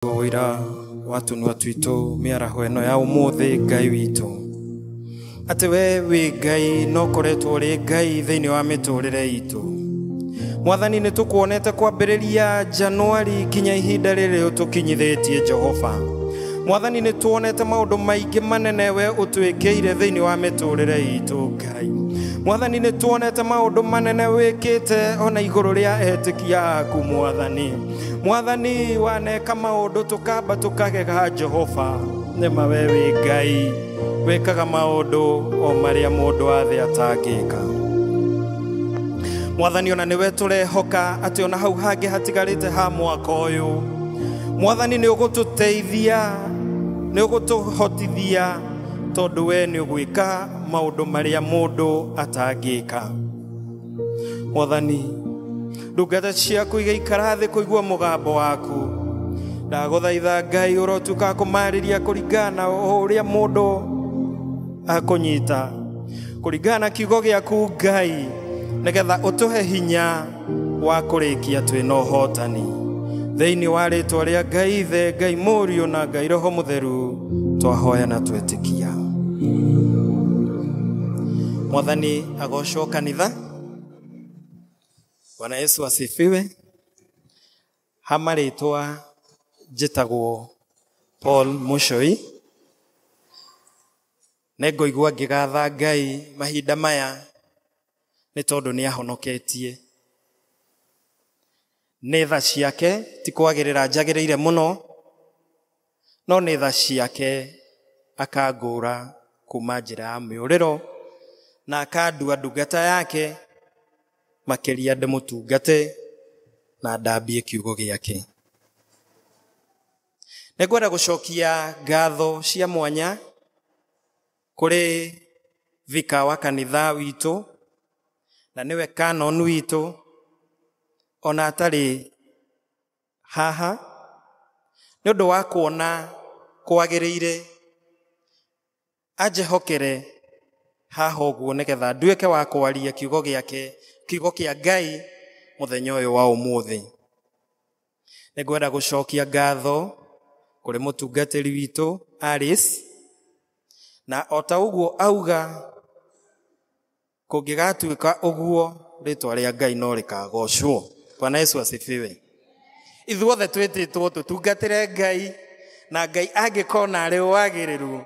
Wira watu ni watu itu miaraho eno ya umuthi Ngai witu ati we wi Ngai no koretwo ri Ngai thiini wa miturire itu. Mwathani ni tukuonete kwambiriria Januari kinya ihinda riri utukinyithitie Jehova. Mwathani ni tuonete maundu maingi manene we utwikiire thiini wa miturire itu Ngai. Mwathani ni tuonete maundu manene wikite ona iguru ria etikia aku Mwathani. Mwathani waneka maundu tukamba tukagega Jehova. Nema we wi Ngai wekaga maundu o maria mundu athi atangika. Mwathani ona niwe turehoka ati ona hau hangi hatigarite ha mwaka uyu. Mwathani ni ugututeithia, ni ugutuhotithia tondu we ni ugwika maundu maria mundu atangika. Mwathani ndungata ciaku igaikara thi kuigua mugambo waku. Ndaguthaitha Ngai urotuka kumariria kuringana uria mundu akunyita kuringana kiugo giaku Ngai, nigetha utuhe hinya wa kurikia twina uhotani thiini wa ritwa ria Ngai Ithe, Ngai Muriu na Ngai Roho Mutheru twahoya na twetikia. Mwathani agocwo kanitha. Bwana Yesu asifiwe. Hamaritwa njitagwo Paul Mushoi. Nengoigua ngigatha Ngai mahinda maya ni tondu ni ahonoketie. Ni tha ciake ti kwagirira njagiriire muno, no ni tha ciake akangura kuma njira ya miuriro na akandua ndungata yake makiria ndimutungate na ndambie kiugo giake. Ningwenda gucokia ngatho cia mwanya kuri vika wa kanitha witu na niwe canon witu ona atari haha ni undu wa kuona kwagiriire ajehokere haha uguo nigetha nduike wa kwaria kiugo giake, kiugo kia Ngai muthenya uyu wa umuthi. Ningwenda gucokia ngatho kuri mutungatiri witu Alice, na ota uguo auga kungigatuika uguo ritwa ria Ngai no rikagocwo. Bwana Yesu asifiwe. Ithuothe twititwo tutungatire Ngai, na Ngai angikona ari wagiriru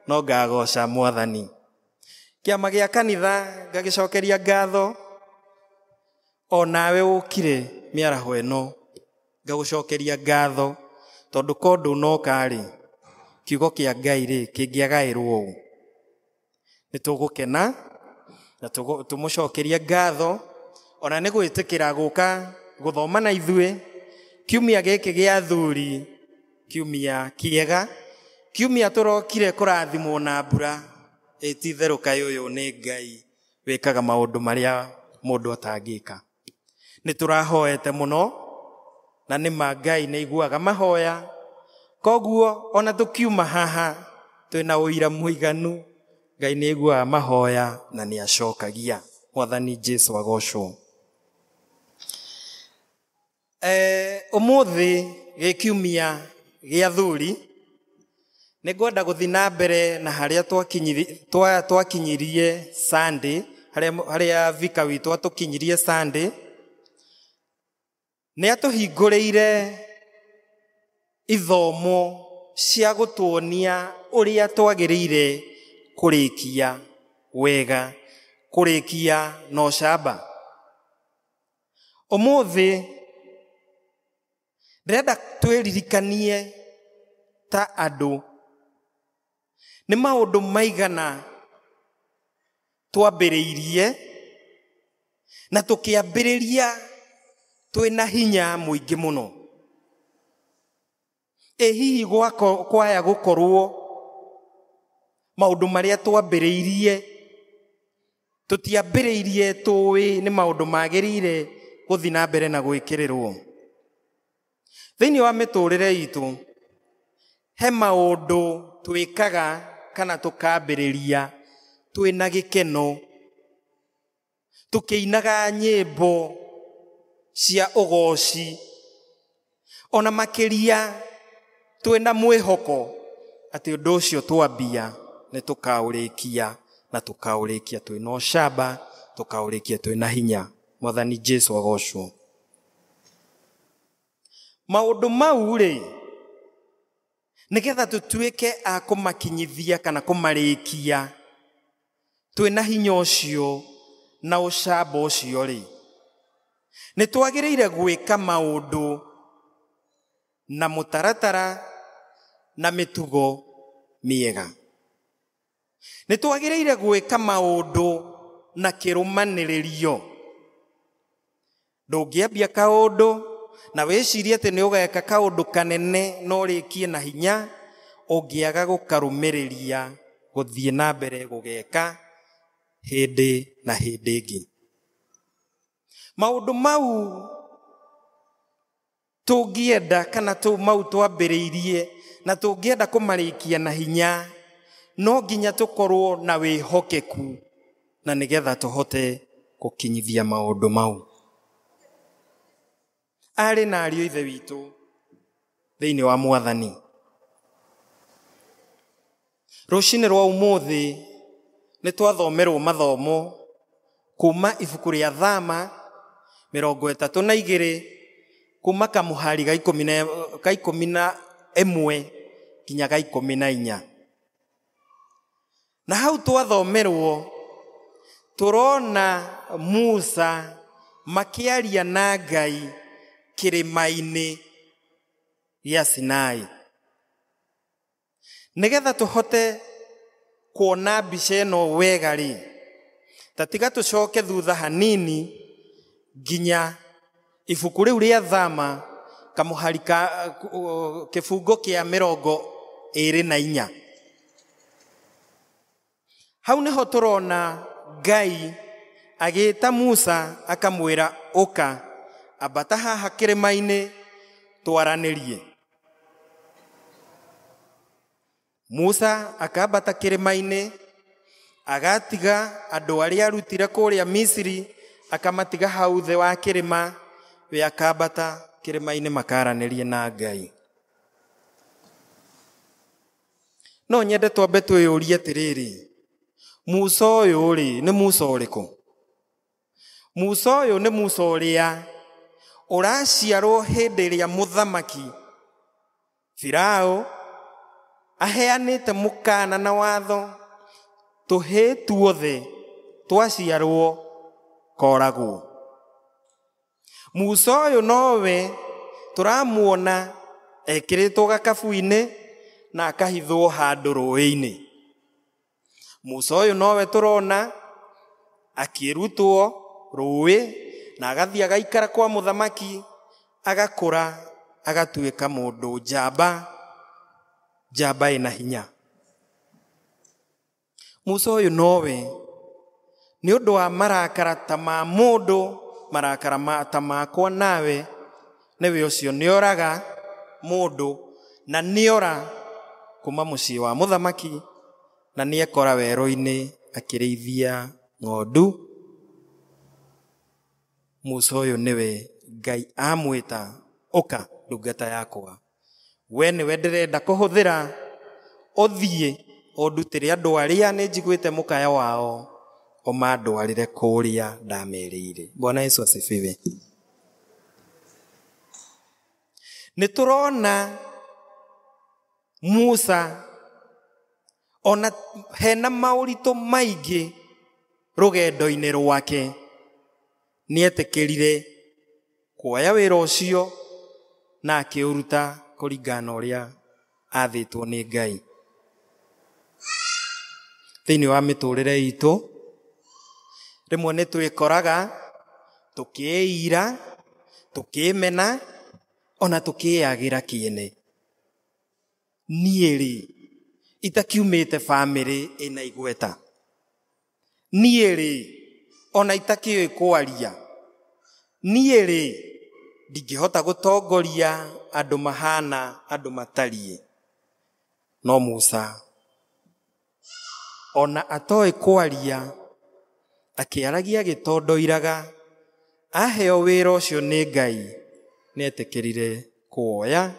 no ngagoca Mwathani. Kiama gia kanitha ngagicokeria ngatho onawe ukire miaraho eno ngagucokeria ngatho tondu kondu no kari kiugo kia Ngai ri kingiagairwo u. Nitugukena na tumucokeria ngatho ona ni gwitikira guka guthoma na ithue kiumia giki gia athuri, kiumia kiega, kiumia turokire kurathimwo na mbura. Ititheruka yuyu ni Ngai wekaga maundu maria mundu atangika. Niturahoete muno na ni Ngai ni iguaga mahoya, koguo ona tukiuma haha twina uira muiganu Ngai ni iguaga mahoya na ni acokagia. Mwathani Jesu agocwo. Umuthi gikiumia gia athuri ningwenda guthi na mbere na haria twakinyirie Sunday, haria vika witu atukinyirie Sunday. Ni atuhinguriire ithomo cia gutuonia uria twagiriire kurikia wega, kurikia no camba. Umuthi ndirenda twiririkanie ta andu ni maundu maigana twambiriirie na tukiambiriria twina hinya muingi muno. Hihi kwaya gukorwo maundu maria twambiriirie tutiambiriirie tuwi ni maundu magiriire guthi na mbere na gwikirirwo thiini wa miturire itu. He maundu twikaga kana tukambiriria twina gikeno, tukiinaga nyimbo cia ugoci, ona makiria twina mwihoko ati undu ucio twambia ni tukaurikia na tukaurikia twina ucamba, tukaurikia twina hinya. Mwathani Jesu agocwo. Maundu mau ri nigetha tutuike a kumakinyithia kana kumarikia twina hinya ucio na ucamba ucio ri, ni twagiriire gwika maundu na mutaratara na mitugo miega. Ni twagiriire gwika maundu na kirumaniririo. Ndungiambia kaundu na wicirie ati ni ugeka kaundu kanene no rikie na hinya, ungiaga gukarumiriria guthie na mbere gugeka hindi na hindi ingi. Maundu mau tungienda kana mau twambiriirie na tungienda kumarikia na hinya, no nginya tukorwo na wihokeku na nigetha tuhote gukinyithia maundu mau. Ari na ariũ ithe witu thiini wa Mwathani, rucini rwa umuthi ni twathomerwo mathomo kuma ibuku ria Thama 32 kuma kamuhari ga 11 kinya ga 14. Na hau twathomerwo turona Musa makiaria na Ngai kirimaini ya Sinai. Nigetha tuhote kuona mbica ĩno wega ri, tatiga tucoke thutha hanini nginya ibuku riu ria Thama kamuhari ka kifungo kia 24. Hau niho turona Ngai agita Musa akamwira uka abata haha kirimaini twaranirie. Musa akabata kirimaini agatiga andu aria arutire kuria Misiri, akamatiga hau the wa kirima, we akabata kirimaini makaranirie na Ngai. No nyende twambe twiyurie atiriri, Musa uyu ri ni Musa uriku? Musa uyu ni Musa uria uraciarwo hindi iria muthamaki Firao aheanite mukana na watho tuhe tuothe twaciarwo koragwo. Musa uyu nowe turamuona ekiritwo gakabu-ini na akahithwo handu rũĩ-ini. Musa uyu nowe turona akirutwo rũĩ na agathia agaikara kwa muthamaki, agakura agatuika mundu njamba ina hinya. Musa uyu nowe ni undu wa marakara ta ma mundu, marakara ta makwa nawe, niwe ucio nioraga mundu na niora kuma mucii wa muthamaki na niekora werũ-ini akirĩithia ng'ondu. Musa uyu niwe Ngai amwita uka ndungata yakwa, we niwe ndirenda kuhuthira uthie ondutire andu aria ni njiguite mukaya wao umandwarire kuria ndamerire. Bwana Yesu asifiwe. Niturona Musa ona hena maurito maingi rugendo-ini rwake nietikirire kuoya wira ucio na akiuruta kuringana uria athitwo ni Ngai. Thiini wa miturire itu rimwe ni twikoraga tukiira, tukimena, ona tukiagira kiene. Nieri itakiumite family ina igweta. Nieri ona itakioi kwaria. Nieri ndingihota gutongoria andu mahana andu matarie. No Musa ona atoi kwaria akiaragia gitondoiraga, aheo wira ucio ni Ngai nietikirire kuoya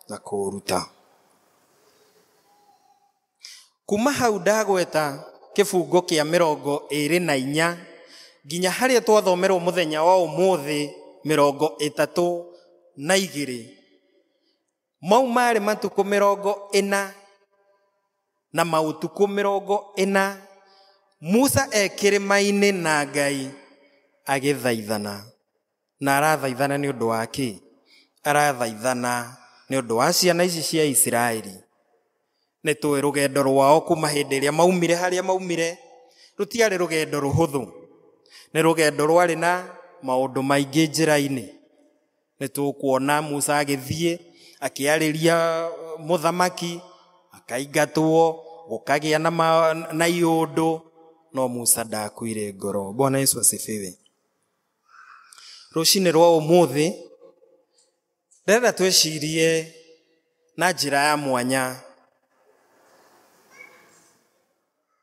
na kuruta. kuma hau ndagweta kĩbungo kĩa 24 nginya harĩa twathomerwo mũthenya wa ũmũthĩ 32 mau marĩ matukũ 40 na maũtukũ 40 Musa ekĩrĩma-inĩ na Ngai agĩthaithana. Na arathaithana nĩ ũndũ wa kĩ? Arathaithana nĩ ũndũ wa ciana ici cia Isiraeli. Nĩ tũĩ rũgendo rwao kuma hĩndĩ ĩrĩa maumire harĩa maumire rũtiarĩ rũgendo rũhũthũ. Nĩ rũgendo rwarĩ na maũndũ maingĩ njĩra-inĩ. Nĩ tũkuona Musa agĩthiĩ akĩarĩria mũthamaki, akaingatwo, gũkagĩa na iũndũ, no Musa ndakuire ngoro. Bwana Yesu asifiwe. Rũcinĩ rwa ũmũthĩ ndĩrenda twĩcirie na njĩra ya mwanya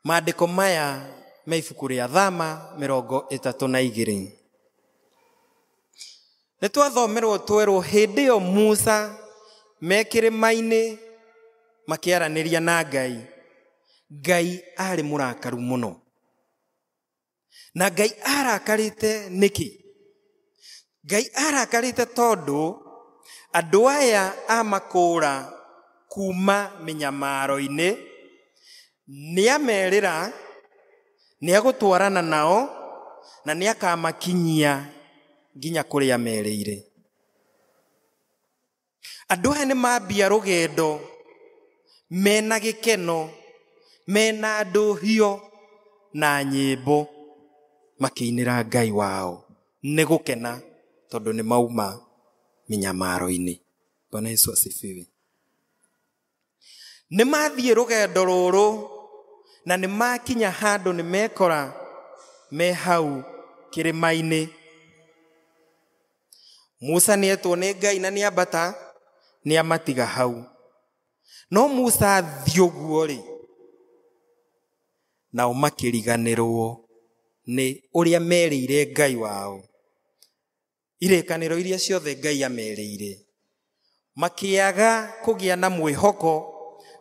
maandĩko maya me ibuku rĩa Thama 32. Nĩ twathomerwo twerwo hĩndĩ ĩyo Musa me kĩrĩma-inĩ makĩaranĩria na Ngai. Ngai arĩ mũrakaru mũno. Na Ngai arakarĩte nĩkĩ? Ngai arakarĩte tondũ andũ aya a makũũra kuma mĩnyamaro-inĩ nĩamerĩra nĩagũtwarana nao na nĩakamakinyia nginya kũrĩa merĩire. Andũ aya nĩmambia rũgendo mena gĩkeno, mena ndũhio na nyĩmbo makĩinĩra Ngai wao nĩ gũkena tondũ nĩ mauma mĩnyamaro-inĩ. Bwana Yesu asifiwe. Nĩ mathiĩ rũgendo rũrũ na nĩ makinya handũ nĩ mekora me hau kĩrĩma-inĩ. Musa nĩetwo nĩ Ngai na nĩambata nĩamatiga hau. No Musa athiĩ ũguo-rĩ, nao makĩriganĩrwo nĩ ũrĩa merĩire Ngai wao. Irĩkanĩro iria ciothe Ngai amerĩire. Makĩaga kũgĩa na mwĩhoko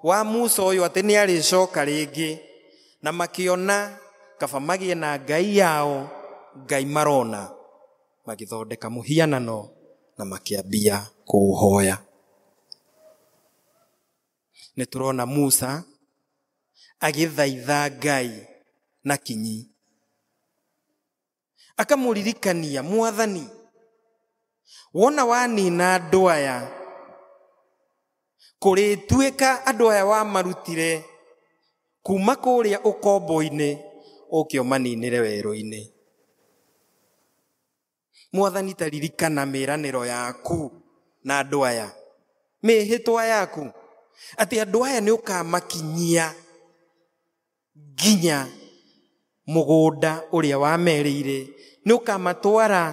wa Musa ũyũ atĩ nĩarĩcoka rĩngĩ, na makĩona kaba magĩe na Ngai yao, Ngai marona. Magĩthondeka mũhianano na makĩambia kũũhoya. Nĩ tũrona Musa agĩthaitha Ngai na kinyi. Akamũririkania, Mwathani, wona wanina andũ aya, kũrĩtuĩka andũ aya wamarutire kuma kũrĩa ũkombo-inĩ ũkĩ ũmaninĩre werũ-inĩ. Mwathani, ta ririkana mĩranĩro yaku na andũ aya, mĩhĩtwa yaku, atĩ andũ aya nĩ ũkamakinyia nginya mũgũnda ũrĩa wamerĩire, nĩ ũkamatwara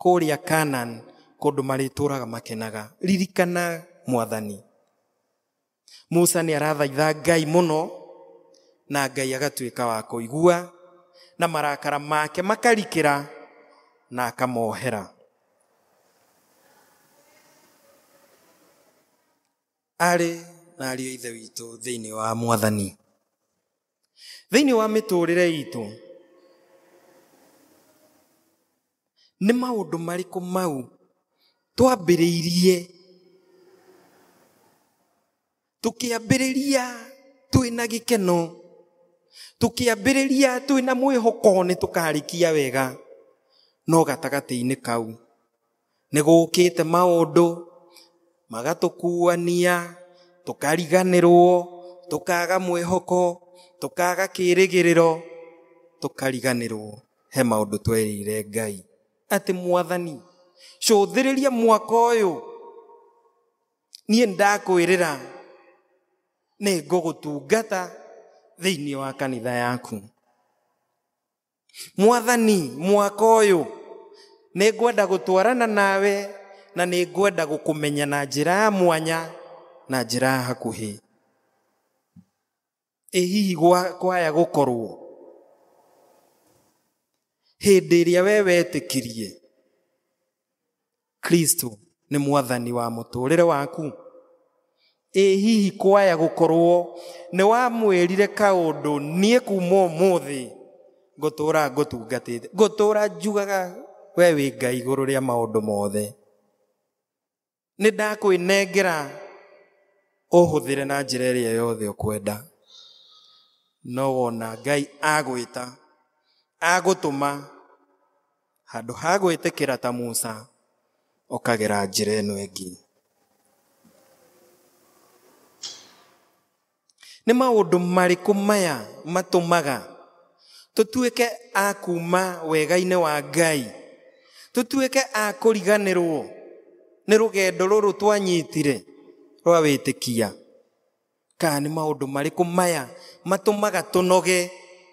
kũrĩa Canaan, kũndũ marĩtũraga makenaga. Ririkana Mwathani. Musa nĩ arathaitha Ngai mũno na Ngai agatuĩka wa kũigua na marakara make makarikĩra na akamohera. Arĩ na ariũ ithe witũ thĩinĩ wa Mwathani, thĩinĩ wa mĩtũrĩre itũ, nĩ maũndũ marĩkũ mau twambĩrĩirie tukĩambĩrĩria twĩna gĩkeno, tukĩambĩrĩria twĩna mwĩhoko nĩ tũkarĩkia wega, no gatagatĩ-inĩ kau nĩ gũkĩte maũndũ magatũkuania, tũkariganĩrwo, tũkaga mwĩhoko, tũkaga kĩĩrĩgĩrĩro, tũkariganĩrwo. He maũndũ twerĩire Ngai atĩ, Mwathani, cũthĩrĩria mwaka ũyũ, niĩ ndakwĩrĩra nĩ ngũgũtungata thĩinĩ wa kanitha yaku. Mwathani, mwaka ũyũ nĩ ngwenda gũtwarana nawe na nĩ ngwenda gũkũmenya na njĩra ya mwanya na njĩra ya hakuhĩ. Hihi kwaya gũkorwo hĩndĩ ĩrĩa we wetĩkirie Kristo nĩ Mwathani wa mũtũrĩre waku, hihi kwaya gukorwo ni wamwirire kaundu nie kuma umuthi ngutura ngutungatite ngutura njugaga we wi Ngai iguru ria maundu mothe ni ndakwinengera uhuthire na njira iria yothe ukwenda no wona Ngai agwita agutuma handu ha gwitikira ta Musa ukagera njira ino ingi ni maundu mariku maya matumaga tutuike akuma wega-ini wa Ngai tutuike akuriganirwo ni rugendo ruru twanyitire rwa witikia kana ni maundu mariku maya matumaga tunoge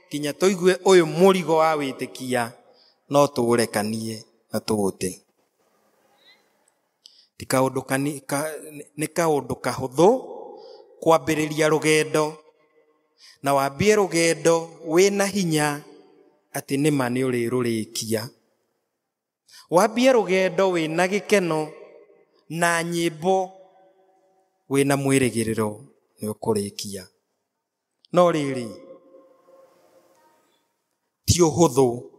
kinya tuigue uyu murigo wa witikia no tuurekanie na tuute ti kaundu ni kaundu kahuthu kwambiriria rugendo na wambie rugendo wina hinya ati nima ni urirurikia wambie rugendo wina gikeno na nyimbo wina mwirigiriro ni ukurikia no riri ti uhuthu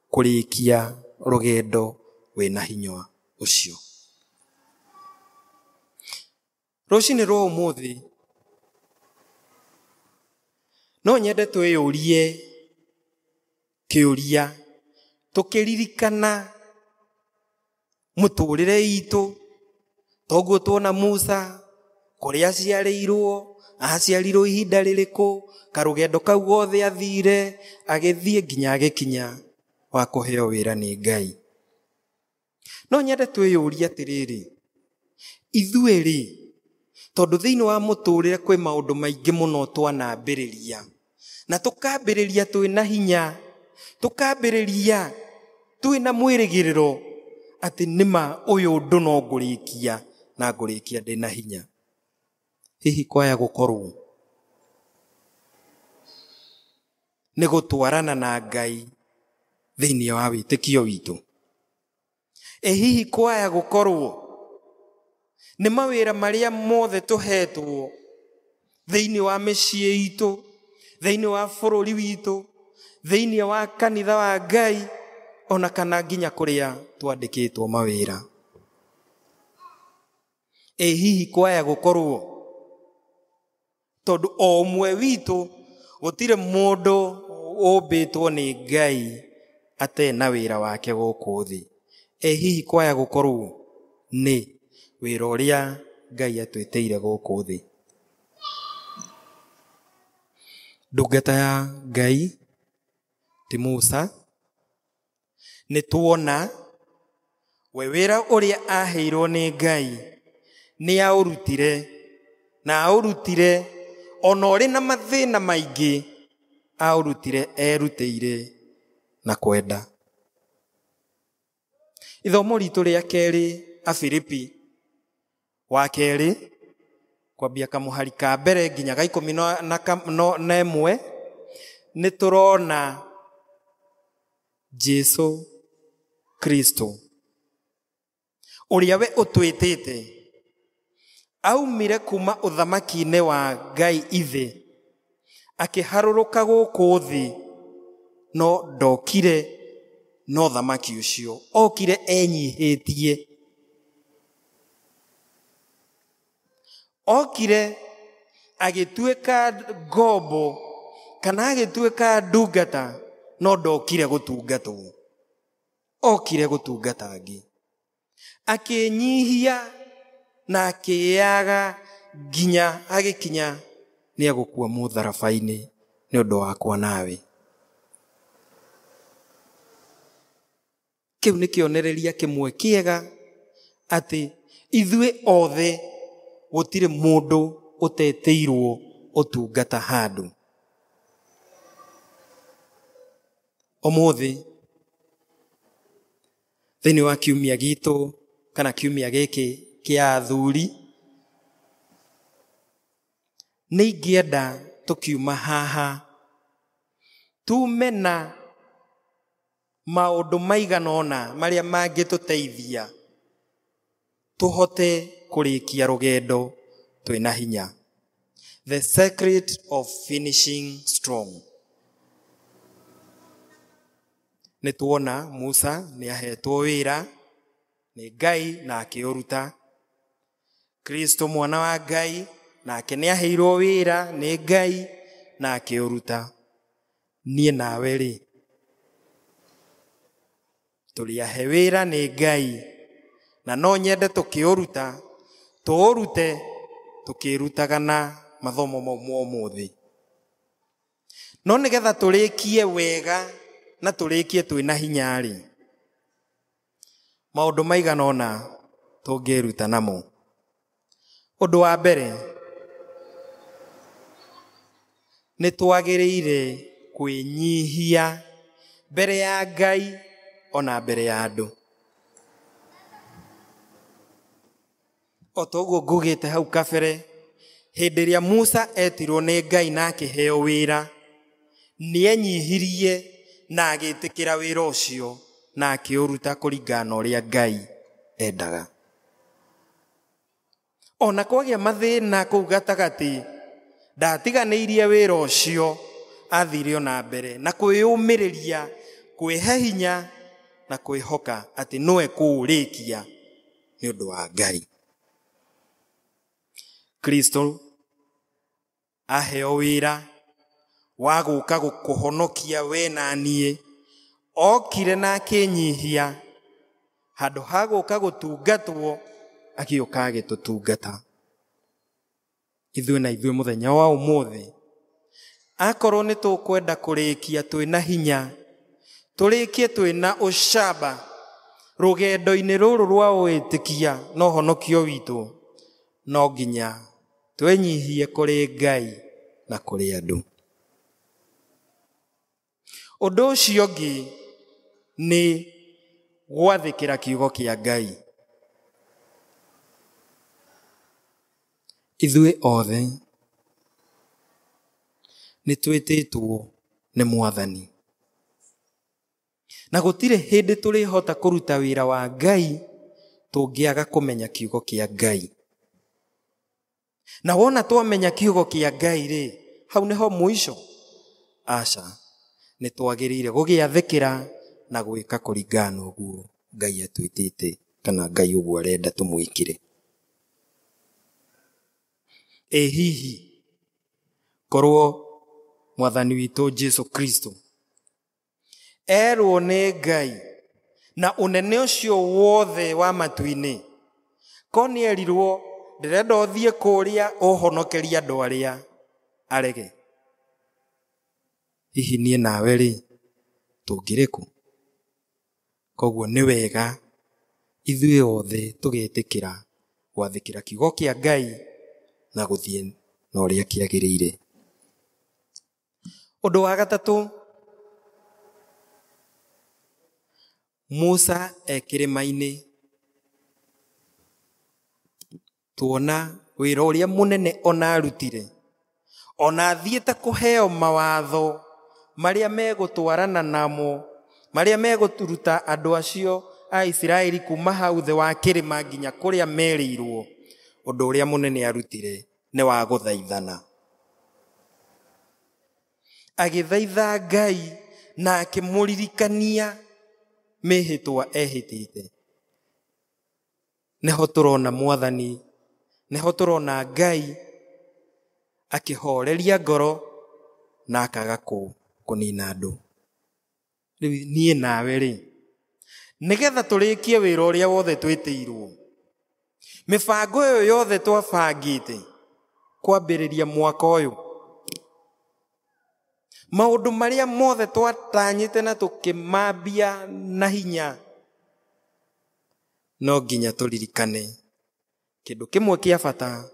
kurikia rugendo wina hinya ucio rucini rwa umuthi no nyende twiyurie kiuria tukiririkana muturire itu toguo tuona Musa kuria aciarirwo ihinda ririku karugendo kau gothe athire agithie nginya agikinya wa kuheo wira ni Ngai no nyende twiyurie atiriri ithueri tondu thiini wa muturire kwi maundu maingi muno twanambiriria na tukambiriria twina hinya tukambiriria twina mwirigiriro ati nima uyu undu no ngurikia na ngurikia ndina hinya hihi kwaya gukorwo ni gutwarana na Ngai thiini wa witikio witu hihi kwaya gukorwo ni mawira maria mothe tuhetwo thiini wa micii itu thiini wa bururi witu thiini wa kanitha wa Ngai ona kana nginya kuria twandikitwo mawira hihi kwaya gukorwo tondu o umwe witu gutire mundu umbitwo ni Ngai atena wira wake guku thi hihi kwaya gukorwo ni wira uria Ngai atwiteire guku thi ndungata ya Ngai ti Musa ni tuona we wira uria aheirwo ni Ngai ni aurutire na aurutire ona uri na mathina maingi aurutire erutire na kwenda ithomo ritu ria keri a Filipi wa keri kwambia kamuhari ka mbere nginya ga 11 ni turona Jesu Kristo uria we utwitite aumire kuma uthamaki-ini wa Ngai ithe akiharuruka guku thi no ndokire no thamaki ucio okire enyihitie okire agituika ngombo kana agituika ndungata no ndokire gutungatwo okire gutungata ngi akinyihia na akiaga nginya agikinya ni agukua mutharabaini ni undu wakwa nawe kiu ni kionereria kimwe kiega ati ithue othe gutire mundu uteteirwo utungata handu umuthi thiini wa kiumia gitu kana kiumia giki kia athuri ni ingienda tukiuma haha tumena maundu maiganona maria mangituteithia tuhote kurikia rugendo twina hinya. The secret of finishing strong. Nituona Musa ni ahetwo wira ni Ngai na akiuruta. Kristo mwana wa Ngai nake ni aheirwo wira ni Ngai na akiuruta. Nie nawe ri tuli ahe wira ni Ngai na no nyende tukiuruta tuurute tukirutaga na mathomo mo muthi. No nigetha tulikie wega na tulikie twina hinya ri maundu maigana ona tungiruta namo. Undu wa mbere ni twagiriire kwinyihia mbere ya Ngai ona mbere ya andu. Otoguo ngugite hau kabere, hindi ria Musa etirwo ni Ngai na akiheo wira, ni enyihirie na agitikira wira ucio na akiuruta kuringana na uria Ngai endaga. Ona kwagia mathina kuu gatagati, ndatiganĩirie wira ucio, athire ona mbere na kwiyumiriria, kwihe hinya na kwihoka ati noe kuurikia ni undu wa Ngai. Kristo aheo wira wa guka gukuhonokia we na nie, okire na akinyihia, handu ha guka gutungatwo agioka agitutungata. Ithuĩ na ithuĩ muthenya wa umuthi, akorwo ni tukwenda kurikia twina hinya, turikie twina ucamba rugendo-ini ruru rwa witikia no honokio witu, no nginya twenyihie kuri Ngai na kuri andu. Undu ucio ngi ni gwathikira kiugo kia Ngai. Ithuĩ othe ni twititwo ni Mwathani, na gutire hindi turihota kuruta wira wa Ngai tungiaga kumenya kiugo kia Ngai. Na wona twamenya kiugo kia Ngai ri, hau niho mwisho. Aca ni twagiriire gugiathikira na gwika kuringana uguo Ngai atwitite kana Ngai uguo arenda tumwikire. Hihi korwo Mwathani witu Jesu Kristo erwo ni Ngai na unene ucio wothe wa matu-ini, ko ni erirwo ndirenda uthie kuria uhonokeria andu aria arege? Hihi nie nawe ri tungiriku? Koguo ni wega ithuĩ othe tugetikira gwathikira kiugo kia Ngai na guthie na uria kiagiriire. Undu wa gatatu, Musa ekirima-ini, tuona wira uria munene ona arutire, ona athiete kuheo mawatho maria megutwarana namo, maria meguturuta andu acio a Israeli kuma hau the wa kirima nginya kuria merirwo. Undu uria munene arutire ni wa guthaithana. Agithaitha Ngai na akimuririkania mihitwa ehitite. Neho turona Mwathani, neho turona Ngai akihoreria ngoro na akaga kunina andu. Riu nie nawe ri, nigetha turikie wira uria wothe twitirwo, mibango iyo yothe twabangite kwambiriria mwaka uyu, maundu maria mothe twatanyite na tukimambia na hinya, no nginya turirikane kindu kimwe kia bata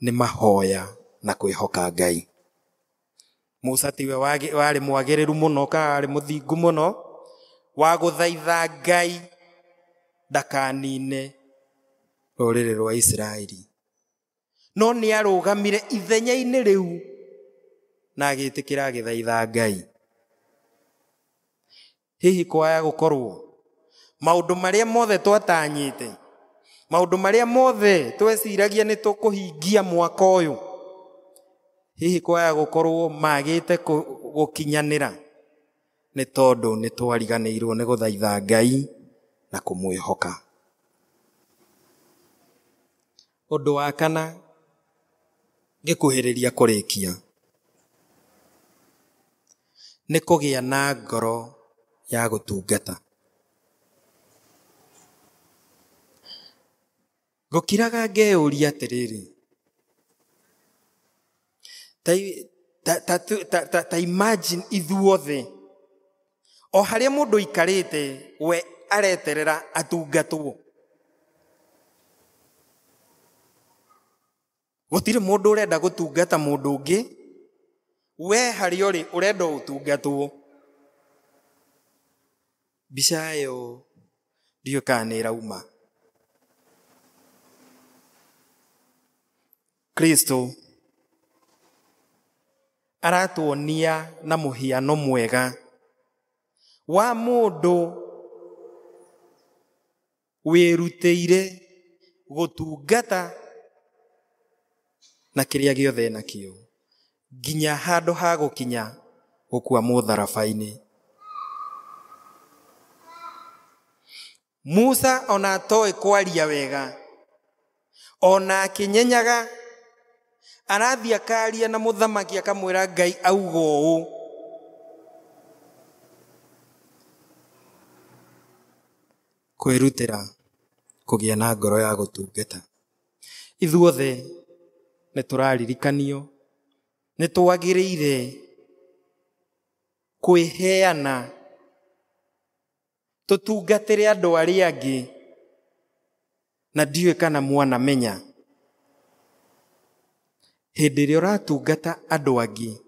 ni mahoya na kwihoka Ngai. Musa tiwe wari mwagiriru muno ka ari muthingu muno wa guthaitha Ngai ndakanine ruriri rwa Israeli, no ni arugamire ithenya-ini riu na agitikira agithaitha Ngai. Hihi kwaya gukorwo maundu maria mothe twatanyite maundu maria mothe tweciragia ni tukuhingia mwaka uyu hihi kwaya gukorwo magite gukinyanira ni tondu ni twariganirwo ni guthaitha Ngai na kumwihoka. Undu wa kana ngikuhiriria kurikia ni kugia na ngoro ya gutungata. Ngukiraga ngeuria atiriri, ta imagine ithuothe o haria mundu ikarite we areterera atungatwo. Gutire mundu urenda gutungata mundu ungi, we haria uri urenda utungatwo. Bica yo ndio kana irauma. Kristo aratuonia na muhiano mwega wa mundu wirutĩire gutungata na kiria giothe nakio nginya handu ha gukinya gukua mutharabaini. Musa ona toi kwaria wega, ona akinyenyaga arathi akaria na muthamaki akamwira Ngai auga ũũ. Kwirutira kugia na ngoro ya gutungata. Ithuothe ni turaririkanio ni twagiriire kwiheana tutungatire andu aria angi, na ndiwe kana mwana menya hindi ria uratungata andu angi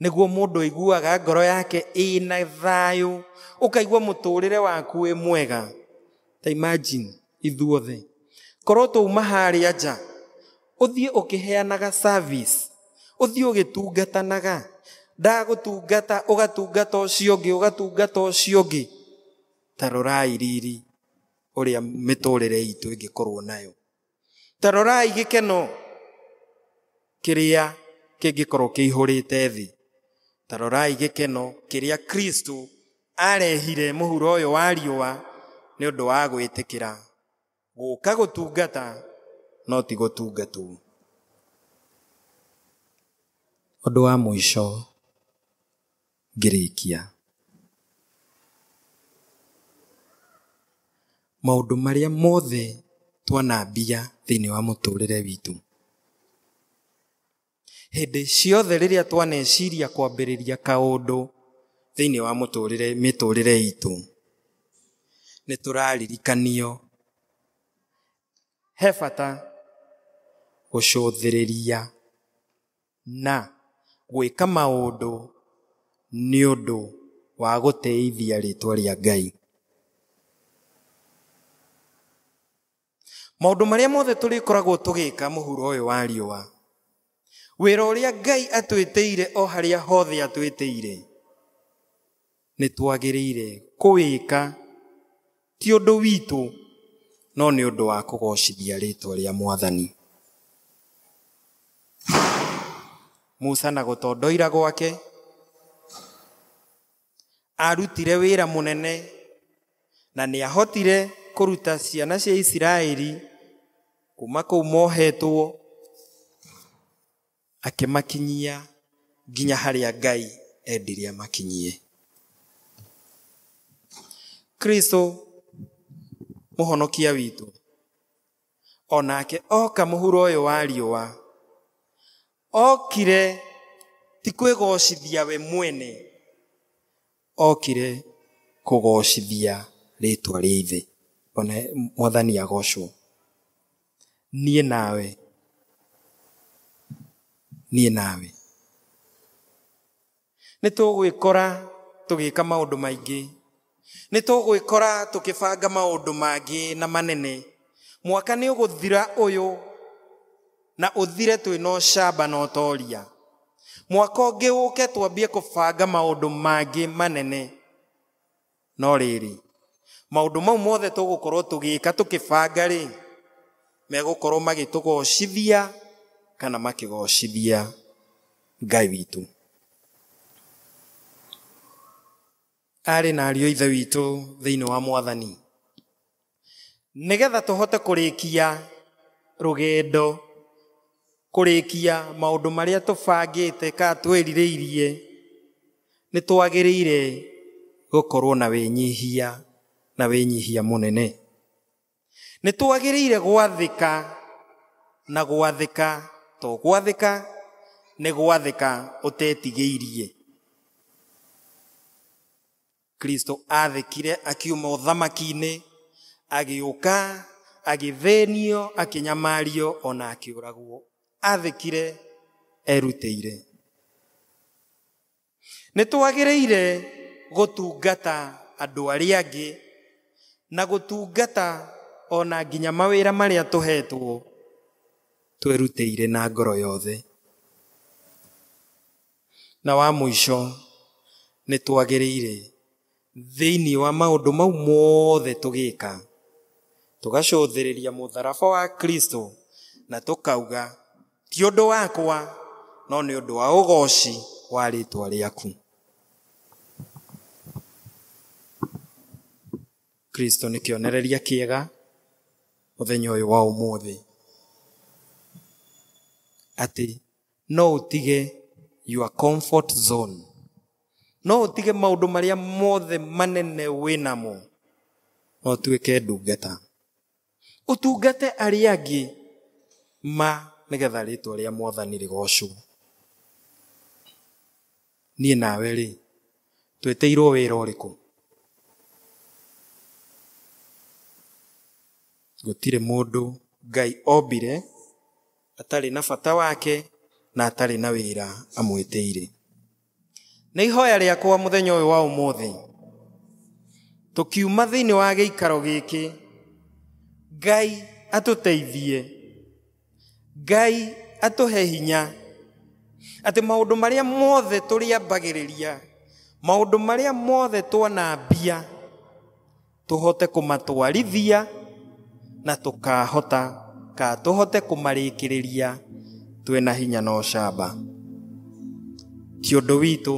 niguo mundu aiguaga ngoro yake ina thayu, ukaigua muturire waku wi mwega. Ta imagine ithuothe korwo tuuma haria nja uthie ukiheanaga service, uthie ugitungatanaga, ndagutungata ugatungata ucio ungi, ugatungata ucio ungi. Tarorai riri uria miturire itu ingikorwo nayo. Tarorai gikeno kiria kingikorwo kiihurite thi. Tarorai gikeno kiria Kristo arehire muhuro uyu wa riua ni undu wa gwitikira guka gutungata no ti gutungatwo. Undu wa mwisho ngirikia, maundu maria mothe twanambia thiini wa muturire witu, hindi ciothe riria twaneciria kwambiriria kaundu thiini wa miturire itu, ni turaririkanio he bata gucuthiriria na gwika maundu ni undu wa guteithia ritwa ria Ngai. Maundu maria mothe turikoragwo tugika muhuro uyu wa riua, wira uria Ngai atwitiire o haria hothe atwitiire, ni twagiriire kuwika ti undu witu no ni undu wa kugocithia ritwa ria Mwathani. Musa na gutondoira gwake arutire wira munene na ni ahotire kuruta ciana cia Isiraeli kuma kuu mohetwo akimakinyia nginya haria Ngai endirie amakinyie. Kristo muhonokia witu onake oka muhuro uyu wa riua, okire ti kwigocithia we mwene, okire kugocithia ritwa ria Ithe. Ona Mwathani agocwo. Nie nawe ni tugwikora tugika maundu maingi, ni tugwikora tukibanga maundu mangi na manene. Mwaka ni uguthira uyu na uthire twina ucamba na utoria. Mwaka ungi uke twambie kubanga maundu mangi manene. No riri maundu mau mothe tugukorwo tugika tukibanga ri megukorwo magitugocithia kana makigocithia Ngai witu. Ari na ariũ ithe witu thĩinĩ wa Mwathani, nigetha tuhote kurikia rugendo, kurikia maundu maria tubangite ka twĩrirĩirie, ni twagĩrĩire gukorwo na wĩnyihia munene. Ni twagĩrĩire gwathĩka na gwathĩka, to gwathĩka ni gwathĩka utetigĩirie. Kristo athĩkire akiuma ũthamaki-inĩ, agĩũka, agĩthĩnio, akĩnyamario, ona akĩũragwo. Athĩkire erutĩire. Nĩ twagĩrĩire gũtungata andũ arĩa angĩ na gũtungata ona nginya mawĩra marĩa tũhetwo, twĩrutĩire na ngoro yothe. Na wa mũico nĩ twagĩrĩire thĩinĩ wa maũndũ mau mothe tũgĩka, tũgacũthĩrĩria mũtharaba wa Kristo na tũkauga, ti ũndũ wakwa no nĩ ũndũ wa ũgoci wa rĩĩtwa rĩaku. Kristo nĩ kĩonereria kĩega mũthenya ũyũ wa ũmũthĩ, atĩ no ũtige your comfort zone, no ũtige maũndũ marĩa mothe manene wĩnamo, no tuĩke ndungata, ũtungate arĩa angĩ nĩgetha rĩĩtwa rĩa Mwathani rĩgocwo. Niĩ nawe rĩ, twĩtĩirwo wĩra ũrĩkũ? Gũtirĩ mũndũ Ngai ombire atarĩ na bata wake na atarĩ na wĩra amwĩtĩire. Nĩ ihoya rĩakwa mũthenya ũyũ wa ũmũthĩ, tukiuma thĩinĩ wa gĩikaro gĩkĩ, Ngai atũteithie, Ngai atũhe hinya, atĩ maũndũ marĩa mothe tũrĩambagĩrĩria, maũndũ marĩa mothe twanambia, tũhote kũmatwarithia na tũhote kũmarĩkĩrĩria twĩna hinya na ũcamba. Ti ũndũ witũ,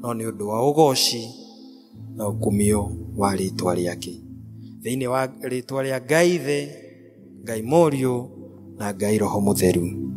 no nĩ ũndũ wa ũgoci na ũkumio wa rĩĩtwa rĩake. Thĩinĩ wa rĩĩtwa rĩa Ngai Ithe, Ngai Mũriũ na Ngai Roho Mũtheru.